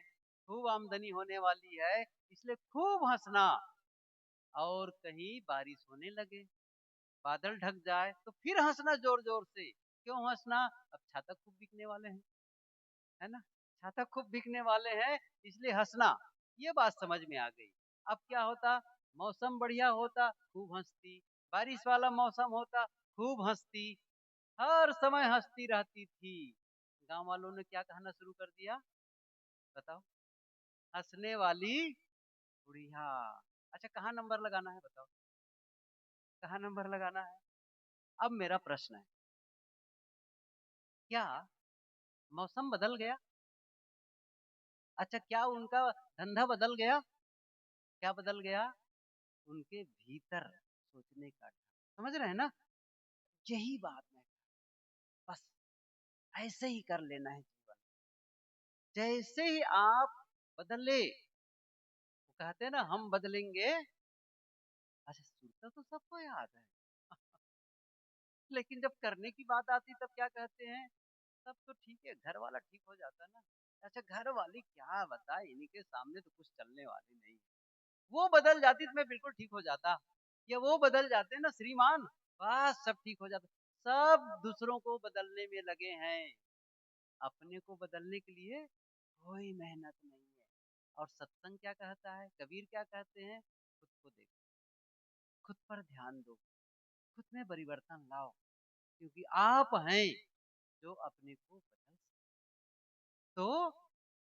खूब आमदनी होने वाली है, इसलिए खूब हंसना। और कहीं बारिश होने लगे, बादल ढक जाए, तो फिर हंसना जोर जोर से। क्यों हंसना? अब छाता खूब बिकने वाले हैं, है ना, छाता खूब बिकने वाले हैं, इसलिए हंसना। ये बात समझ में आ गई। अब क्या होता? मौसम बढ़िया होता, खूब हंसती। बारिश वाला मौसम होता, खूब हंसती। हर समय हंसती रहती थी। गांव वालों ने क्या कहना शुरू कर दिया? बताओ। हंसने वाली बुढ़िया। अच्छा कहाँ नंबर लगाना है बताओ, कहाँ नंबर लगाना है? अब मेरा प्रश्न है, क्या मौसम बदल गया? अच्छा क्या उनका धंधा बदल गया? क्या बदल गया? उनके भीतर सोचने का ढंग। समझ रहे हैं ना? यही बात है, बस ऐसे ही कर लेना है जीवन। जैसे ही आप बदले, वो कहते हैं ना हम बदलेंगे। अच्छा सुनता तो सबको याद है, लेकिन जब करने की बात आती तब क्या कहते हैं? तब तो ठीक है, घर वाला ठीक हो जाता ना। अच्छा घर वाली क्या बताए, इनके सामने तो कुछ चलने वाली नहीं। वो बदल जाती तो मैं बिल्कुल ठीक हो जाता, या वो बदल जाते ना श्रीमान, बस सब ठीक हो जाता। सब दूसरों को बदलने में लगे हैं, अपने को बदलने के लिए कोई मेहनत नहीं है। और सत्संग क्या कहता है, कबीर क्या कहते हैं? खुद को देखो, खुद पर ध्यान दो, खुद में परिवर्तन लाओ, क्योंकि आप हैं जो अपने को बदल सकते। तो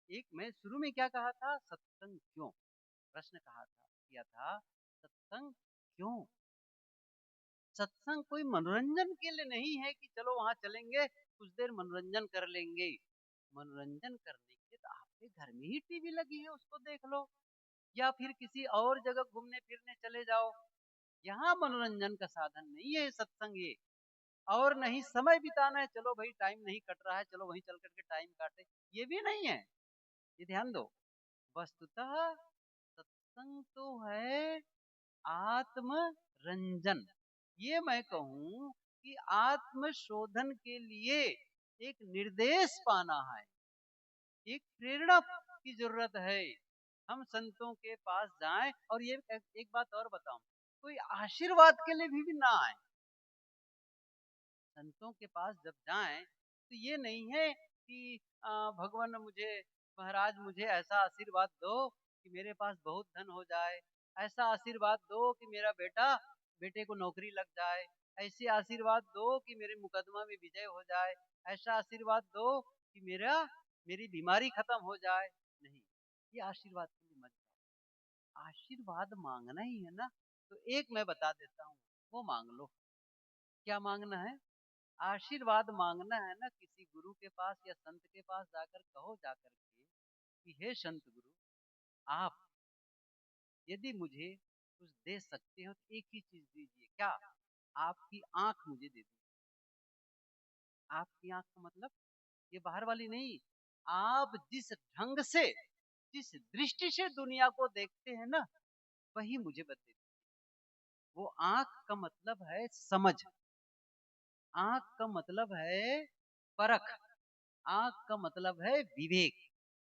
एक मैं शुरू में क्या कहा था, सत्संग क्यों, प्रश्न कहा था, किया था, सत्संग क्यों? सत्संग कोई मनोरंजन के लिए नहीं है कि चलो वहां चलेंगे कुछ देर मनोरंजन कर लेंगे। मनोरंजन करने के लिए तो आपके घर में ही टीवी लगी है, उसको देख लो, या फिर किसी और जगह घूमने फिरने चले जाओ। यहाँ मनोरंजन का साधन नहीं है सत्संग ये। और नहीं समय बिताना है, चलो भाई टाइम नहीं कट रहा है, चलो वहीं चल करके टाइम काटे, ये भी नहीं है। ये ध्यान दो, वस्तुतः सत्संग तो है आत्मरंजन। ये मैं कहूं कि आत्म शोधन के लिए एक निर्देश पाना है, एक प्रेरणा की जरूरत है। हम संतों के पास जाएं, और ये एक बात और बताऊं, कोई आशीर्वाद के लिए भी ना आए। संतों के पास जब जाएं तो ये नहीं है कि भगवान मुझे, महाराज मुझे ऐसा आशीर्वाद दो कि मेरे पास बहुत धन हो जाए, ऐसा आशीर्वाद दो कि मेरा बेटे को नौकरी लग जाए, ऐसे आशीर्वाद दो कि मेरे मुकदमा में विजय हो जाए, ऐसा आशीर्वाद दो कि मेरी बीमारी खत्म हो जाए। नहीं, ये आशीर्वाद के लिए मत जाओ। आशीर्वाद मांगना ही है ना, तो एक मैं बता देता हूँ, वो मांग लो। क्या मांगना है? आशीर्वाद मांगना है ना, किसी गुरु के पास या संत के पास जाकर कहो, जाकर के कि हे संत गुरु, आप यदि मुझे कुछ दे सकते हो तो एक ही चीज दीजिए, क्या? आपकी आंख मुझे दे दीजिए। आपकी आंख का मतलब ये बाहर वाली नहीं, आप जिस ढंग से, जिस दृष्टि से दुनिया को देखते हैं ना, वही मुझे बता। वो आंख का मतलब है समझ, आंख का मतलब है परख, आंख का मतलब है विवेक।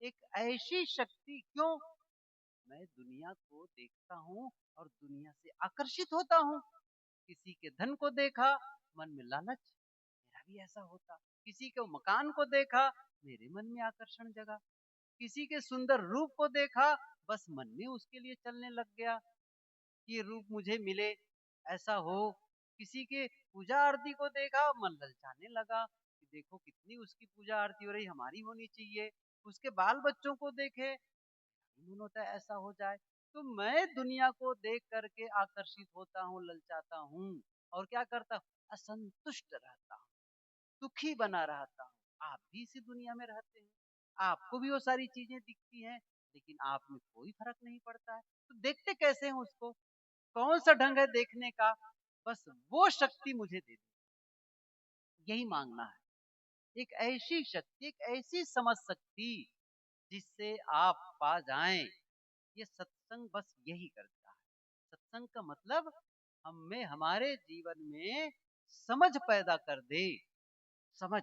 एक ऐसी शक्ति, क्यों मैं दुनिया को देखता हूँ और दुनिया से आकर्षित होता हूँ। किसी के धन को देखा, मन में लालच, मेरा भी ऐसा होता। किसी के मकान को देखा, मेरे मन में आकर्षण जगा। किसी के सुंदर रूप को देखा, बस मन में उसके लिए चलने लग गया, ये रूप मुझे मिले, ऐसा हो। किसी के पूजा आरती को देखा, मन ललचाने लगा कि देखो कितनी उसकी पूजा आरती हो रही, हमारी होनी चाहिए। उसके बाल बच्चों को देखे, मन होता है ऐसा हो जाए। तो मैं दुनिया को देख करके आकर्षित होता हूँ, ललचाता हूँ, और क्या करता हूँ, असंतुष्ट रहता हूँ, दुखी बना रहता हूँ। आप भी इसी दुनिया में रहते हैं, आपको भी वो सारी चीजें दिखती हैं, लेकिन आप में कोई फर्क नहीं पड़ता है। तो देखते कैसे हैं उसको, कौन सा ढंग है देखने का, बस वो शक्ति मुझे दे दे, यही मांगना है। एक ऐसी शक्ति, एक ऐसी समझ शक्ति जिससे आप पा जाएं। ये सत्संग बस यही करता है। सत्संग का मतलब हमें हमारे जीवन में समझ पैदा कर दे, समझ।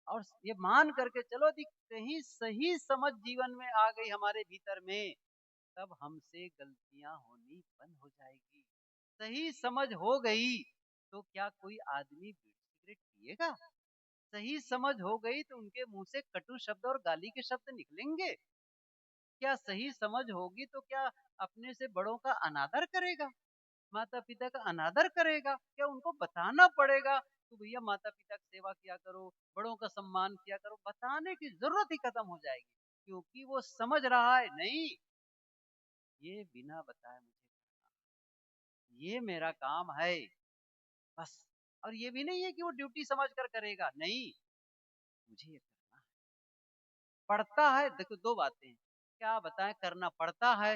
और ये मान करके चलो यदि कहीं सही समझ जीवन में आ गई हमारे भीतर में, तब हमसे गलतियां होनी बंद हो जाएगी। सही समझ हो गई तो क्या कोई आदमी बीड़ी सिगरेट पिएगा? सही समझ हो गई तो उनके मुंह से कटु शब्द और गाली के शब्द निकलेंगे? क्या सही समझ होगी तो क्या अपने से बड़ों का अनादर करेगा, माता पिता का अनादर करेगा? क्या उनको बताना पड़ेगा तो भैया माता पिता की सेवा किया करो, बड़ों का सम्मान किया करो? बताने की जरूरत ही खत्म हो जाएगी, क्योंकि वो समझ रहा है नहीं, ये बिना बताए मुझे, ये मेरा काम है, बस। और ये भी नहीं है कि वो ड्यूटी समझ कर करेगा, नहीं, मुझे ये करना है। पड़ता है, देखो दो बातें हैं, क्या बताएं, करना पड़ता है,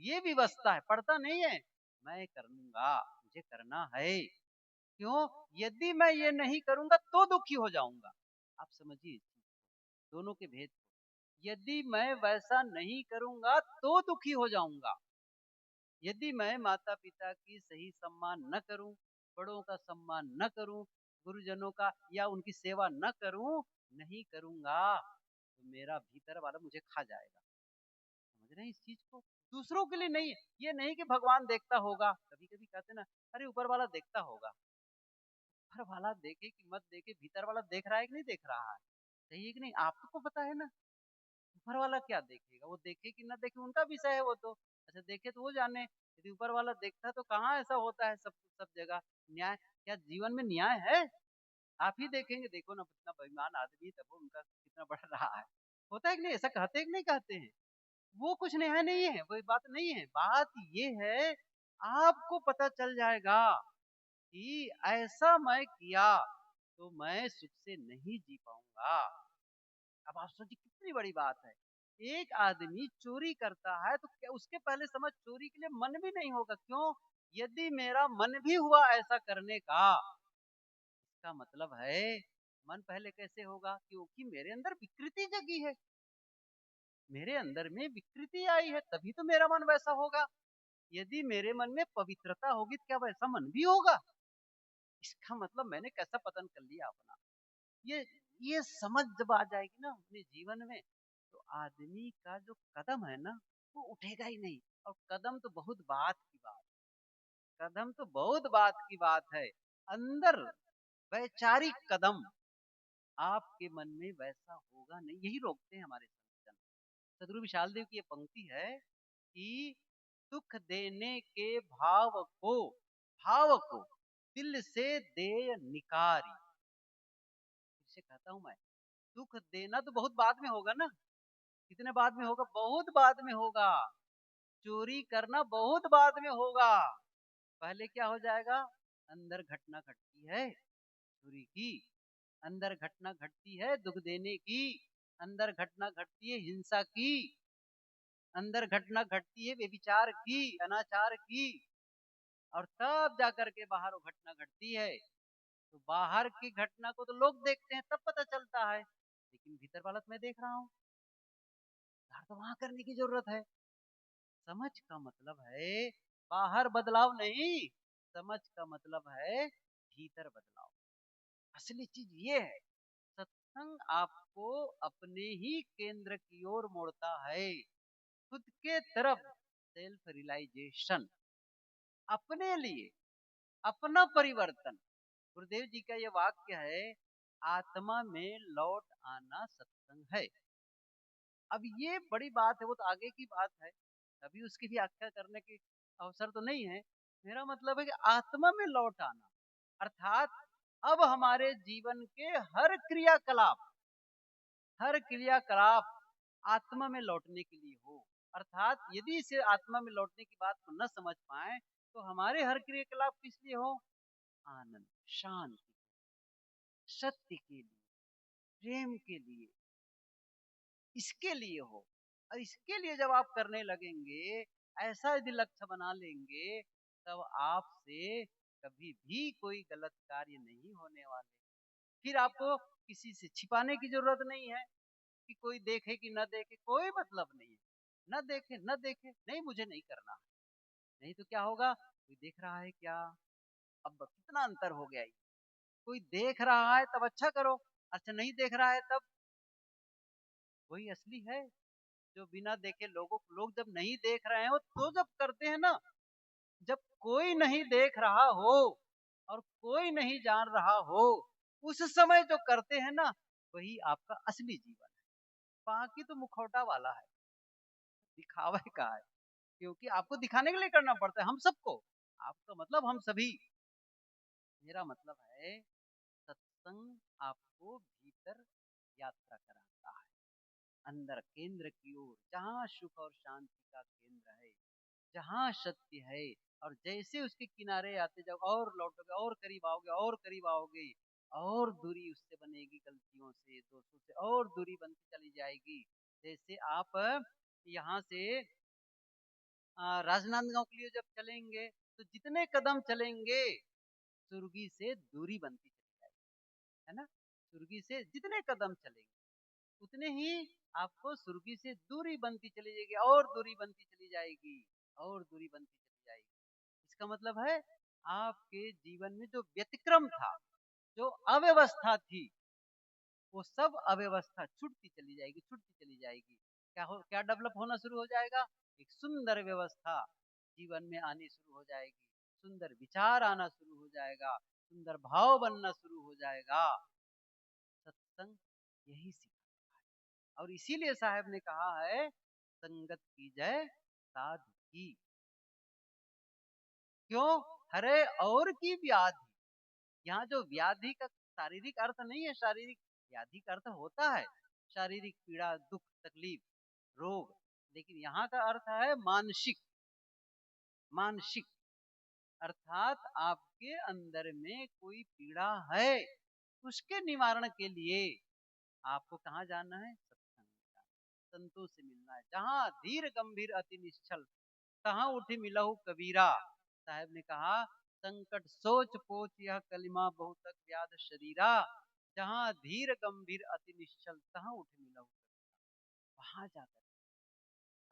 ये व्यवस्था है, पड़ता नहीं है। मैं करूंगा, मुझे करना है। क्यों? यदि मैं ये नहीं करूंगा तो दुखी हो जाऊंगा। आप समझिए दोनों के भेद को। यदि मैं वैसा नहीं करूंगा तो दुखी हो जाऊंगा। यदि मैं माता पिता की सही सम्मान न करूं, बड़ों का सम्मान न करूं, गुरुजनों का या उनकी सेवा न करूं, नहीं करूंगा, तो मेरा भीतर वाला मुझे खा जाएगा। समझ रहे हैं इस चीज को? दूसरों के लिए नहीं है, ये नहीं कि भगवान देखता होगा, कभी कभी कहते ना, अरे ऊपर वाला देखता होगा। ऊपर वाला देखे कि मत देखे, भीतर वाला देख रहा है कि नहीं देख रहा है, सही है कि नहीं, आपको पता है ना। ऊपर वाला क्या देखेगा, वो देखे कि ना देखे उनका विषय है वो तो। अच्छा देखे तो वो जाने, यदि ऊपर वाला देखता तो कहाँ ऐसा होता है, सब जगह न्याय, क्या जीवन में न्याय है? आप ही देखेंगे, देखो ना कितना बेईमान आदमी, तब वो उनका कितना बढ़ रहा है। होता है कि नहीं, ऐसा कहते हैं कि नहीं कहते हैं? वो कुछ न्याय नहीं है, वो बात नहीं है, बात ये है, आपको पता चल जाएगा कि ऐसा मैं किया तो मैं सुख से नहीं जी पाऊंगा। अब आप सोचिए कितनी बड़ी बात है। एक आदमी चोरी करता है तो क्या उसके पहले समझ चोरी के लिए मन भी नहीं होगा? क्यों? यदि मेरा मन भी हुआ ऐसा करने का, इसका मतलब है मन पहले कैसे होगा? क्योंकि मेरे अंदर विकृति जगी है, मेरे अंदर में विकृति आई है, तभी तो मेरा मन वैसा होगा। यदि मेरे मन में पवित्रता होगी तो क्या वैसा मन भी होगा? इसका मतलब मैंने कैसा पतन कर लिया अपना। ये ये समझ जब आ जाएगी ना अपने जीवन में, तो आदमी का जो कदम है ना, वो उठेगा ही नहीं। और कदम तो बहुत बात की बात, कदम तो बहुत बात की बात है, अंदर वैचारिक कदम आपके मन में वैसा होगा नहीं, यही रोकते हैं हमारे संत। सदगुरु विशाल देव की ये पंक्ति है कि सुख देने के भाव को दिल से दे निकारी। फिर से कहता हूं मैं, सुख देना तो बहुत बाद में होगा ना, कितने बाद में होगा? बहुत बाद में होगा। चोरी करना बहुत बाद में होगा। पहले क्या हो जाएगा? अंदर घटना घटती है चोरी की, अंदर घटना घटती है दुख देने की, अंदर घटना घटती है हिंसा की, अंदर घटना घटती है व्यभिचार की, अनाचार की, और तब जाकर के बाहर वो घटना घटती है। तो बाहर की घटना को तो लोग देखते हैं तब पता चलता है, लेकिन भीतर वाला तो मैं देख रहा हूँ, सुधार तो वहां करने की जरूरत है। समझ का मतलब है बाहर बदलाव नहीं, समझ का मतलब है भीतर बदलाव। असली चीज ये है, सत्संग आपको अपने ही केंद्र की ओर मोड़ता है, खुद के तरफ, सेल्फ रियलाइजेशन, अपने लिए, अपना परिवर्तन। गुरुदेव जी का ये वाक्य है, आत्मा में लौट आना सत्संग है। अब ये बड़ी बात है, वो तो आगे की बात है, अभी उसकी भी व्याख्या करने की अवसर तो नहीं है। मेरा मतलब है कि आत्मा में लौट आना अर्थात अब हमारे जीवन के हर क्रियाकलाप आत्मा में लौटने के लिए हो। अर्थात यदि इसे आत्मा में लौटने की बात को न समझ पाए तो हमारे हर क्रियाकलाप किस लिए हो? आनंद, शांति, सत्य के लिए, प्रेम के लिए, इसके लिए हो। और इसके लिए जब आप करने लगेंगे, ऐसा यदि लक्ष्य बना लेंगे, तब आपसे कभी भी कोई गलत कार्य नहीं होने वाले। फिर आपको किसी से छिपाने की जरूरत नहीं है कि कोई देखे कि न देखे, कोई मतलब नहीं है। न देखे न देखे, नहीं मुझे नहीं करना, नहीं तो क्या होगा, कोई देख रहा है क्या? अब कितना अंतर हो गया। कोई देख रहा है तब अच्छा करो, अच्छा नहीं देख रहा है तब, वही असली है। जो बिना देखे लोग जब नहीं देख रहे हो तो जब करते हैं ना, जब कोई नहीं देख रहा हो और कोई नहीं जान रहा हो, उस समय जो करते हैं ना, वही आपका असली जीवन है। बाकी तो मुखौटा वाला है, दिखावे का है, क्योंकि आपको दिखाने के लिए करना पड़ता है हम सबको। आपका मतलब हम सभी, मेरा मतलब है सत्संग आपको भीतर यात्रा कराता है, अंदर केंद्र की ओर, जहाँ सुख और शांति का केंद्र है, जहाँ सत्य है। और जैसे उसके किनारे आते जाओ और लौटोगे और करीब आओगे और करीब आओगे, और दूरी उससे बनेगी, गलतियों से, दोस्तों से और दूरी बनती चली जाएगी। जैसे आप यहाँ से राजनांदगांव के लिए जब चलेंगे तो जितने कदम चलेंगे सुर्गी से दूरी बनती चली जाएगी, है ना? सुर्गी से जितने कदम चलेंगे उतने ही आपको सुर्गी से दूरी बनती चली जाएगी, और दूरी बनती चली जाएगी, और दूरी बनती चली जाएगी। इसका मतलब है आपके जीवन में जो व्यतिक्रम था, जो अव्यवस्था थी, वो सब अव्यवस्था छूटती चली जाएगी, छूटती चली जाएगी। क्या डेवलप होना शुरू हो जाएगा? एक सुंदर व्यवस्था जीवन में आनी शुरू हो जाएगी, सुंदर विचार आना शुरू हो जाएगा, सुंदर भाव बनना शुरू हो जाएगा। सत्संग यही सिखाता है, और इसीलिए साहब ने कहा है, संगत की जय साधु की। क्यों? हरे और की व्याधि। यहाँ जो व्याधि का शारीरिक अर्थ नहीं है, शारीरिक व्याधि का अर्थ होता है शारीरिक पीड़ा, दुख, तकलीफ, रोग, लेकिन यहाँ का अर्थ है मानसिक। मानसिक अर्थात आपके अंदर में कोई पीड़ा है, उसके निवारण के लिए आपको कहाँ जाना है? सत्संग में जाना, संतों से मिलना है। जहाँ धीर गंभीर अति निश्चल, तहाँ उठी मिलहु कबीरा। साहब ने कहा, संकट सोच पोच यह कलिमा बहुतक व्याध शरीरा, जहाँ धीर गंभीर अति निश्चल, तहाँ उठी मिलहु कबीरा। वहां जाकर,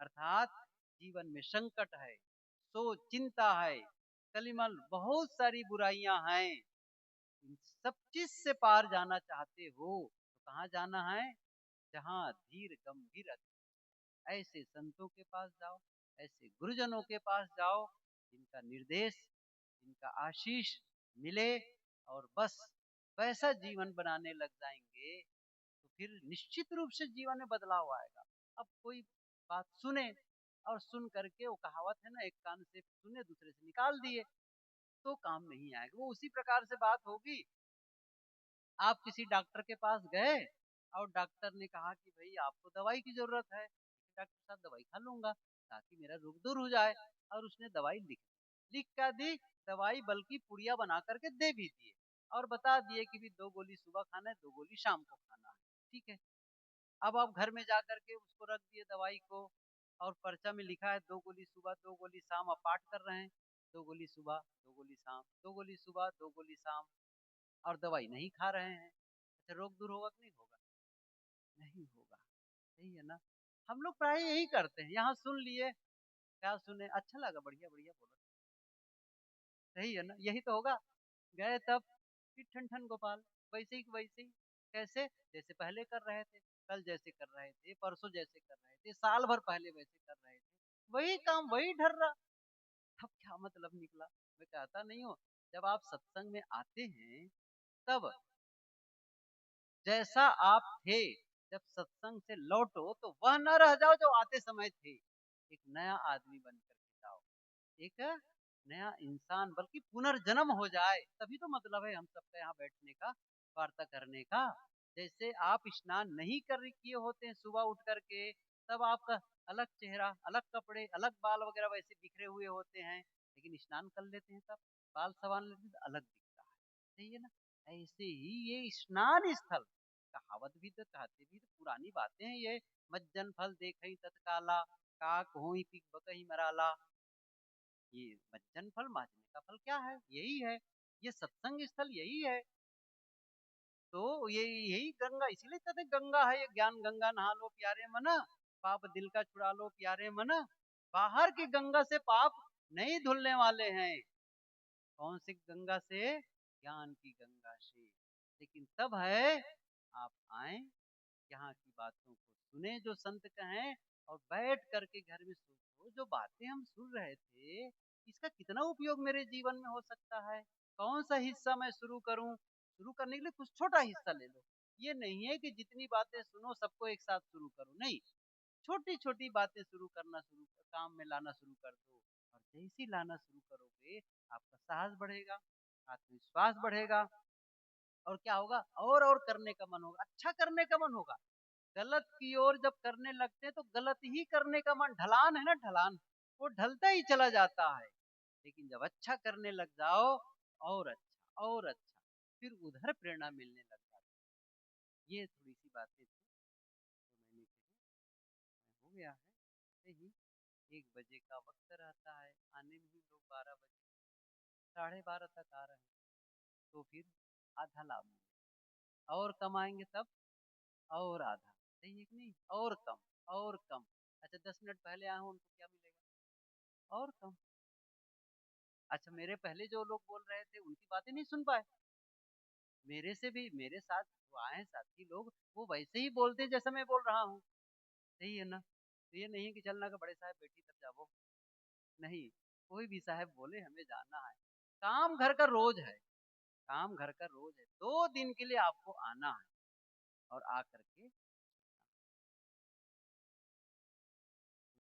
अर्थात जीवन में संकट है, सोच चिंता है, कलिमल बहुत सारी बुराइयां हैं, इन सब चीज से पार जाना चाहते हो तो कहाँ जाना है? जहाँ धीर गंभीर, ऐसे संतों के पास जाओ, ऐसे गुरुजनों के पास जाओ, जिनका निर्देश, जिनका आशीष मिले, और बस वैसा जीवन बनाने लग जाएंगे तो फिर निश्चित रूप से जीवन में बदलाव आएगा। अब कोई बात सुने और सुन करके, वो कहावत है ना, एक कान से सुने दूसरे से निकाल दिए, तो काम नहीं आएगा। वो उसी प्रकार से बात होगी, आप किसी डॉक्टर के पास गए और डॉक्टर ने कहा कि भाई आपको दवाई की जरूरत है, डॉक्टर साहब दवाई खा लूंगा ताकि मेरा रोग दूर हो जाए, और उसने दवाई लिख क्या दी? दवाई बल्कि पुड़िया बना करके दे भी दिए, और बता दिए कि भी 2 गोली सुबह खाना है, 2 गोली शाम को खाना है। ठीक है, अब आप घर में जा करके उसको रख दिए दवाई को, और पर्चा में लिखा है 2 गोली सुबह 2 गोली शाम, आप पाठ कर रहे हैं 2 गोली सुबह 2 गोली शाम, 2 गोली सुबह 2 गोली शाम, और दवाई नहीं खा रहे हैं। अच्छा, रोग दूर होगा कि नहीं होगा? नहीं होगा। सही है ना? हम लोग प्राय यही करते हैं, यहाँ सुन लिए, क्या सुने, अच्छा लगा, बढ़िया बढ़िया बोला, सही है ना? यही तो होगा। गए तब फिर ठन ठन गोपाल, वैसे ही वैसे ही। कैसे? जैसे पहले कर रहे थे, कल जैसे कर रहे थे, परसों जैसे कर रहे थे, साल भर पहले वैसे कर रहे थे, वही काम वही ढर रहा। अब क्या मतलब निकला? मैं कहता नहीं हूँ, जब आप सत्संग में आते हैं तब जैसा आप थे, जब सत्संग से लौटो तो वह न रह जाओ जो आते समय थे। एक नया आदमी बनकर के जाओ, एक नया इंसान, बल्कि पुनर्जन्म हो जाए, तभी तो मतलब है हम सबका यहाँ बैठने का, वार्ता करने का। जैसे आप स्नान नहीं कर किए होते हैं सुबह उठ करके, तब आपका अलग चेहरा, अलग कपड़े, अलग बाल वगैरह वैसे बिखरे हुए होते हैं, लेकिन स्नान कर लेते हैं तब बाल संवार लेते हैं तो अलग दिखता है। सही है ना? ऐसे ही ये स्नान स्थल, कहावत भी तो कहते भी तो पुरानी बातें हैं ये, मज्जन फल देखई तत्काला, काक होई पिक बकही मराला। ये मज्जन फल, माजने का फल क्या है? यही है, ये सत्संग स्थल यही है। तो ये यही गंगा, इसीलिए कहते गंगा है ये ज्ञान गंगा, नहा लो प्यारे मना, पाप दिल का छुड़ा लो प्यारे मना। बाहर की गंगा से पाप नहीं धुलने वाले हैं, कौन सी गंगा से? ज्ञान की गंगा से। लेकिन तब है आप आए, यहाँ की बातों को सुने जो संत कहें, और बैठ करके घर में सोचो जो बातें हम सुन रहे थे, इसका कितना उपयोग मेरे जीवन में हो सकता है। कौन सा हिस्सा मैं शुरू करूं? शुरू करने के लिए कुछ छोटा हिस्सा ले लो। ये नहीं है कि जितनी बातें सुनो सबको एक साथ शुरू करो, नहीं, छोटी छोटी बातें शुरू करना, शुरू काम में लाना शुरू कर दो। और जैसी लाना शुरू करोगे, आपका साहस बढ़ेगा, आत्मविश्वास बढ़ेगा, और क्या होगा, और करने का मन होगा, अच्छा करने का मन होगा। गलत की ओर जब करने लगते हैं तो गलत ही करने का मन, ढलान है ना, ढलान, वो ढलता ही चला जाता है। लेकिन जब अच्छा करने लग जाओ, और अच्छा और अच्छा, फिर उधर प्रेरणा मिलने लग जाती है। ये थोड़ी सी बातें थी जो मैंने कही, हो गया है सही। 1 बजे का वक्त रहता है, आने में भी लोग 12 बजे, 12:30 तक आ रहे हैं, तो फिर आधा लाभ मिलेगा, और कमाएंगे तब और आधा, सही है कि नहीं? और कम और कम। अच्छा, 10 मिनट पहले आए हो, उनको क्या मिलेगा? और कम। अच्छा, मेरे पहले जो लोग बोल रहे थे उनकी बातें नहीं सुन पाए, मेरे से भी, मेरे साथ जो आए हैं साथी लोग, वो वैसे ही बोलते हैं जैसा मैं बोल रहा हूँ। सही है ना? तो ये नहीं है कि चलना का बड़े साहब बेटी तब जाओ, नहीं, कोई भी साहब बोले हमें जाना है, काम घर का रोज है, काम घर का रोज है, 2 दिन के लिए आपको आना है, और आ करके